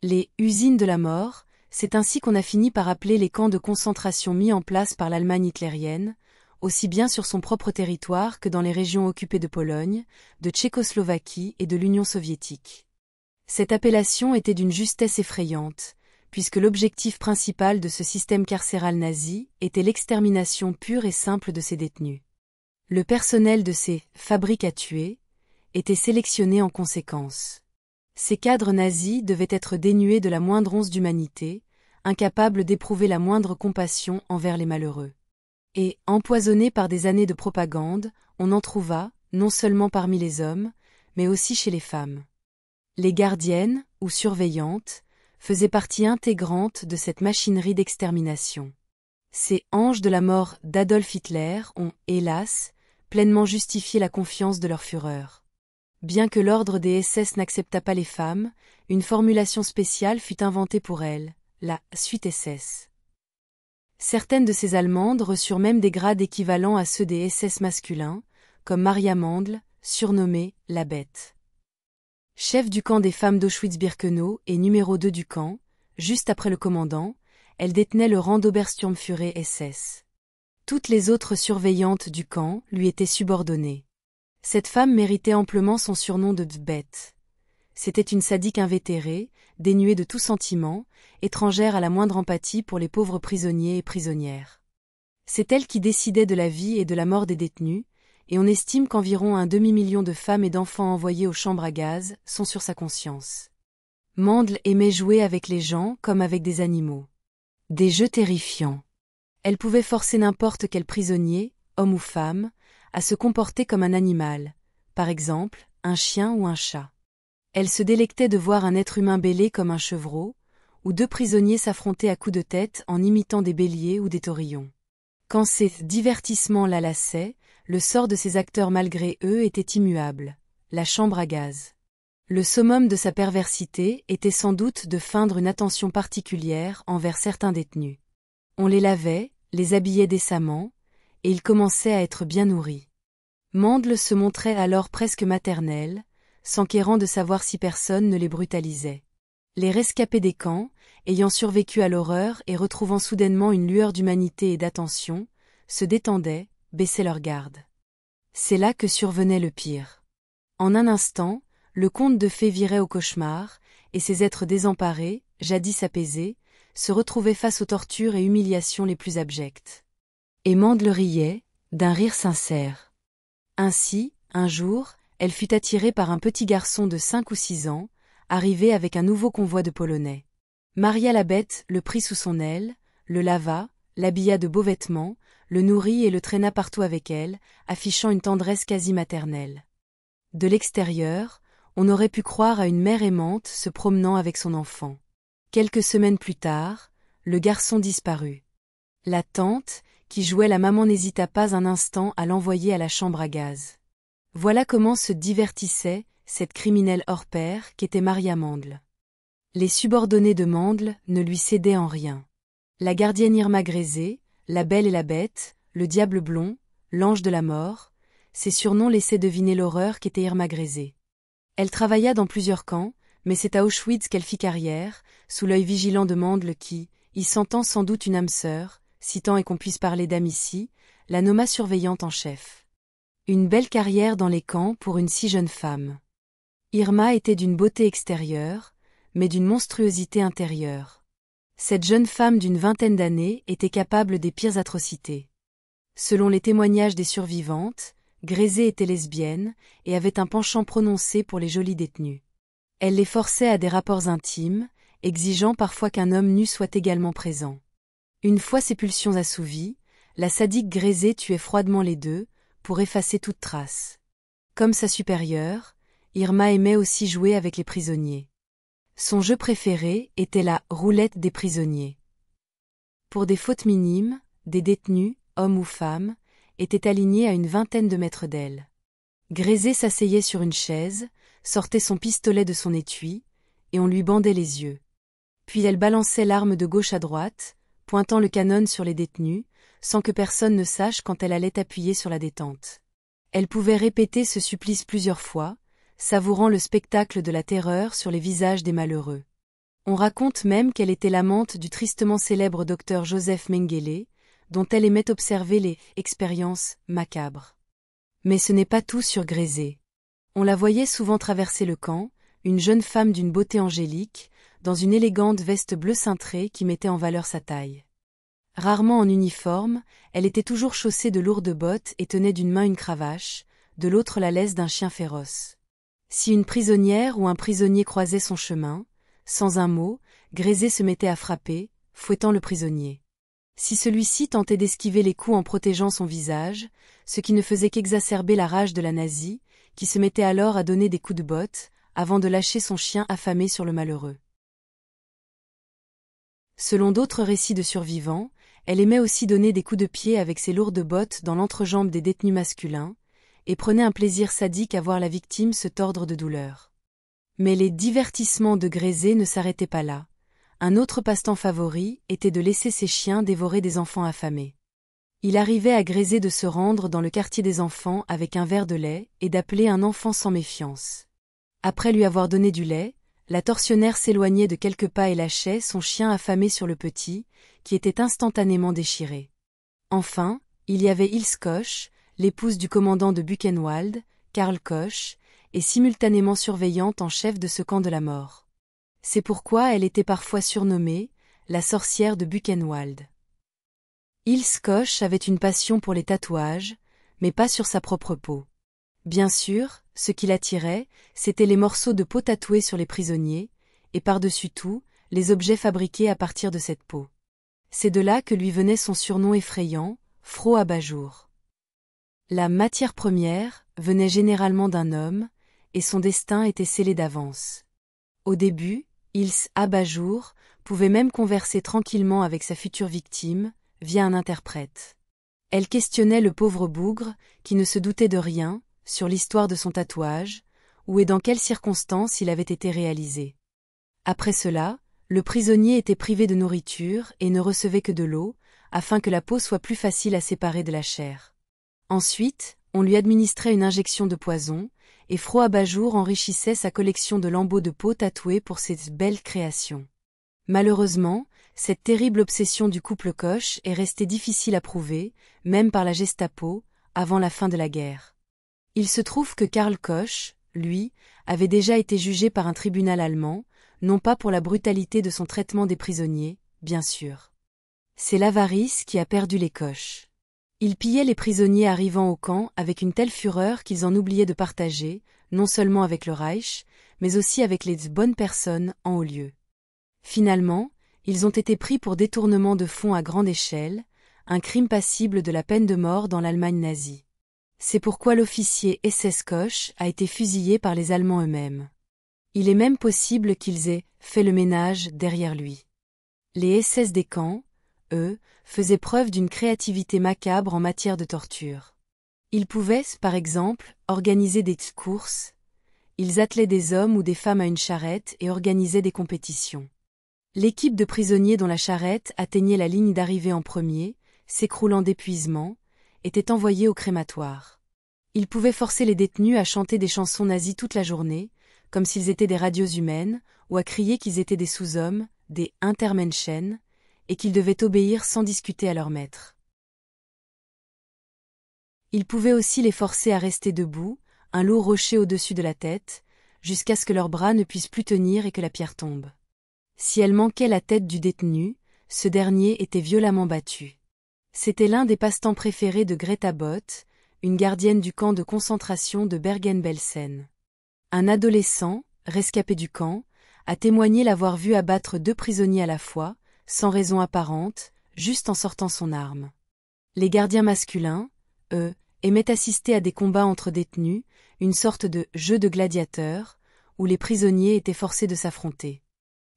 Les « usines de la mort », c'est ainsi qu'on a fini par appeler les camps de concentration mis en place par l'Allemagne hitlérienne, aussi bien sur son propre territoire que dans les régions occupées de Pologne, de Tchécoslovaquie et de l'Union soviétique. Cette appellation était d'une justesse effrayante, puisque l'objectif principal de ce système carcéral nazi était l'extermination pure et simple de ses détenus. Le personnel de ces « fabriques à tuer » était sélectionné en conséquence. Ces cadres nazis devaient être dénués de la moindre once d'humanité, incapables d'éprouver la moindre compassion envers les malheureux. Et, empoisonnés par des années de propagande, on en trouva, non seulement parmi les hommes, mais aussi chez les femmes. Les gardiennes, ou surveillantes, faisaient partie intégrante de cette machinerie d'extermination. Ces anges de la mort d'Adolf Hitler ont, hélas, pleinement justifié la confiance de leur fureur. Bien que l'ordre des SS n'acceptât pas les femmes, une formulation spéciale fut inventée pour elles, la « suite SS ». Certaines de ces Allemandes reçurent même des grades équivalents à ceux des SS masculins, comme Maria Mandl, surnommée « la Bête ». Chef du camp des femmes d'Auschwitz-Birkenau et numéro 2 du camp, juste après le commandant, elle détenait le rang d'Obersturmführer SS. Toutes les autres surveillantes du camp lui étaient subordonnées. Cette femme méritait amplement son surnom de Bête. C'était une sadique invétérée, dénuée de tout sentiment, étrangère à la moindre empathie pour les pauvres prisonniers et prisonnières. C'est elle qui décidait de la vie et de la mort des détenus, et on estime qu'environ un demi-million de femmes et d'enfants envoyés aux chambres à gaz sont sur sa conscience. Mandl aimait jouer avec les gens comme avec des animaux. Des jeux terrifiants. Elle pouvait forcer n'importe quel prisonnier, homme ou femme, à se comporter comme un animal, par exemple, un chien ou un chat. Elle se délectait de voir un être humain bêler comme un chevreau, ou deux prisonniers s'affronter à coups de tête en imitant des béliers ou des taurillons. Quand ces divertissements la lassaient, le sort de ces acteurs malgré eux était immuable, la chambre à gaz. Le summum de sa perversité était sans doute de feindre une attention particulière envers certains détenus. On les lavait, les habillait décemment, et ils commençaient à être bien nourris. Mandl se montrait alors presque maternelle, s'enquérant de savoir si personne ne les brutalisait. Les rescapés des camps, ayant survécu à l'horreur et retrouvant soudainement une lueur d'humanité et d'attention, se détendaient, baissaient leur garde. C'est là que survenait le pire. En un instant, le conte de fées virait au cauchemar, et ces êtres désemparés, jadis apaisés, se retrouvaient face aux tortures et humiliations les plus abjectes. Et Mandl riait, d'un rire sincère. Ainsi, un jour, elle fut attirée par un petit garçon de 5 ou 6 ans, arrivé avec un nouveau convoi de Polonais. Maria la Bête le prit sous son aile, le lava, l'habilla de beaux vêtements, le nourrit et le traîna partout avec elle, affichant une tendresse quasi maternelle. De l'extérieur, on aurait pu croire à une mère aimante se promenant avec son enfant. Quelques semaines plus tard, le garçon disparut. La tante, qui jouait la maman, n'hésita pas un instant à l'envoyer à la chambre à gaz. Voilà comment se divertissait cette criminelle hors pair qu'était Maria Mandl. Les subordonnés de Mandl ne lui cédaient en rien. La gardienne Irma Grese, la Belle et la Bête, le Diable blond, l'Ange de la mort, ces surnoms laissaient deviner l'horreur qu'était Irma Grese. Elle travailla dans plusieurs camps, mais c'est à Auschwitz qu'elle fit carrière, sous l'œil vigilant de Mandl qui, y sentant sans doute une âme sœur, si tant est qu'on puisse parler d'âme ici, la nomma surveillante en chef. Une belle carrière dans les camps pour une si jeune femme. Irma était d'une beauté extérieure, mais d'une monstruosité intérieure. Cette jeune femme d'une vingtaine d'années était capable des pires atrocités. Selon les témoignages des survivantes, Grese était lesbienne et avait un penchant prononcé pour les jolies détenues. Elle les forçait à des rapports intimes, exigeant parfois qu'un homme nu soit également présent. Une fois ses pulsions assouvies, la sadique Grese tuait froidement les deux, pour effacer toute trace. Comme sa supérieure, Irma aimait aussi jouer avec les prisonniers. Son jeu préféré était la « roulette des prisonniers ». Pour des fautes minimes, des détenus, hommes ou femmes, étaient alignés à une vingtaine de mètres d'elle. Grese s'asseyait sur une chaise, sortait son pistolet de son étui, et on lui bandait les yeux. Puis elle balançait l'arme de gauche à droite, pointant le canon sur les détenus, sans que personne ne sache quand elle allait appuyer sur la détente. Elle pouvait répéter ce supplice plusieurs fois, savourant le spectacle de la terreur sur les visages des malheureux. On raconte même qu'elle était l'amante du tristement célèbre docteur Joseph Mengele, dont elle aimait observer les expériences macabres. Mais ce n'est pas tout sur Grésé. On la voyait souvent traverser le camp, une jeune femme d'une beauté angélique, dans une élégante veste bleu cintrée qui mettait en valeur sa taille. Rarement en uniforme, elle était toujours chaussée de lourdes bottes et tenait d'une main une cravache, de l'autre la laisse d'un chien féroce. Si une prisonnière ou un prisonnier croisait son chemin, sans un mot, Grésé se mettait à frapper, fouettant le prisonnier. Si celui-ci tentait d'esquiver les coups en protégeant son visage, ce qui ne faisait qu'exacerber la rage de la nazie, qui se mettait alors à donner des coups de botte, avant de lâcher son chien affamé sur le malheureux. Selon d'autres récits de survivants, elle aimait aussi donner des coups de pied avec ses lourdes bottes dans l'entrejambe des détenus masculins, et prenait un plaisir sadique à voir la victime se tordre de douleur. Mais les divertissements de Grésé ne s'arrêtaient pas là. Un autre passe-temps favori était de laisser ses chiens dévorer des enfants affamés. Il arrivait à Grésé de se rendre dans le quartier des enfants avec un verre de lait et d'appeler un enfant sans méfiance. Après lui avoir donné du lait, la tortionnaire s'éloignait de quelques pas et lâchait son chien affamé sur le petit, qui était instantanément déchiré. Enfin, il y avait Ilse Koch, l'épouse du commandant de Buchenwald, Karl Koch, et simultanément surveillante en chef de ce camp de la mort. C'est pourquoi elle était parfois surnommée la sorcière de Buchenwald. Ilse Koch avait une passion pour les tatouages, mais pas sur sa propre peau. Bien sûr, ce qui l'attirait, c'étaient les morceaux de peau tatoués sur les prisonniers, et par-dessus tout, les objets fabriqués à partir de cette peau. C'est de là que lui venait son surnom effrayant, Frau Abat-Jour. La matière première venait généralement d'un homme, et son destin était scellé d'avance. Au début, Ilse Abat-Jour pouvait même converser tranquillement avec sa future victime, via un interprète. Elle questionnait le pauvre bougre, qui ne se doutait de rien, sur l'histoire de son tatouage, où et dans quelles circonstances il avait été réalisé. Après cela, le prisonnier était privé de nourriture et ne recevait que de l'eau, afin que la peau soit plus facile à séparer de la chair. Ensuite, on lui administrait une injection de poison, et Frau Abat-Jour enrichissait sa collection de lambeaux de peau tatoués pour ses belles créations. Malheureusement, cette terrible obsession du couple Koch est restée difficile à prouver, même par la Gestapo, avant la fin de la guerre. Il se trouve que Karl Koch, lui, avait déjà été jugé par un tribunal allemand, non pas pour la brutalité de son traitement des prisonniers, bien sûr. C'est l'avarice qui a perdu les Koch. Ils pillaient les prisonniers arrivant au camp avec une telle fureur qu'ils en oubliaient de partager, non seulement avec le Reich, mais aussi avec les bonnes personnes en haut lieu. Finalement, ils ont été pris pour détournement de fonds à grande échelle, un crime passible de la peine de mort dans l'Allemagne nazie. C'est pourquoi l'officier SS Koch a été fusillé par les Allemands eux-mêmes. Il est même possible qu'ils aient fait le ménage derrière lui. Les SS des camps, eux, faisaient preuve d'une créativité macabre en matière de torture. Ils pouvaient, par exemple, organiser des courses, ils attelaient des hommes ou des femmes à une charrette et organisaient des compétitions. L'équipe de prisonniers dont la charrette atteignait la ligne d'arrivée en premier, s'écroulant d'épuisement, était envoyée au crématoire. Ils pouvaient forcer les détenus à chanter des chansons nazies toute la journée, comme s'ils étaient des radios humaines, ou à crier qu'ils étaient des sous-hommes, des Untermenschen, et qu'ils devaient obéir sans discuter à leur maître. Ils pouvaient aussi les forcer à rester debout, un lourd rocher au-dessus de la tête, jusqu'à ce que leurs bras ne puissent plus tenir et que la pierre tombe. Si elle manquait la tête du détenu, ce dernier était violemment battu. C'était l'un des passe-temps préférés de Greta Bott, une gardienne du camp de concentration de Bergen-Belsen. Un adolescent, rescapé du camp, a témoigné l'avoir vu abattre 2 prisonniers à la fois, sans raison apparente, juste en sortant son arme. Les gardiens masculins, eux, aimaient assister à des combats entre détenus, une sorte de jeu de gladiateurs, où les prisonniers étaient forcés de s'affronter.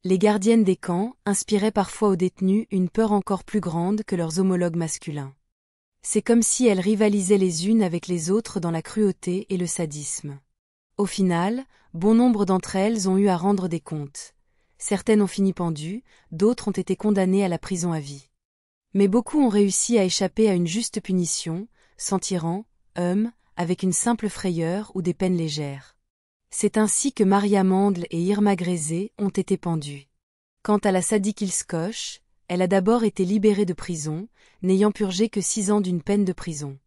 Les gardiennes des camps inspiraient parfois aux détenus une peur encore plus grande que leurs homologues masculins. C'est comme si elles rivalisaient les unes avec les autres dans la cruauté et le sadisme. Au final, bon nombre d'entre elles ont eu à rendre des comptes. Certaines ont fini pendues, d'autres ont été condamnées à la prison à vie. Mais beaucoup ont réussi à échapper à une juste punition, s'en tirant, avec une simple frayeur ou des peines légères. C'est ainsi que Maria Mandl et Irma Grésé ont été pendues. Quant à la Sadikilskoche, elle a d'abord été libérée de prison, n'ayant purgé que 6 ans d'une peine de prison.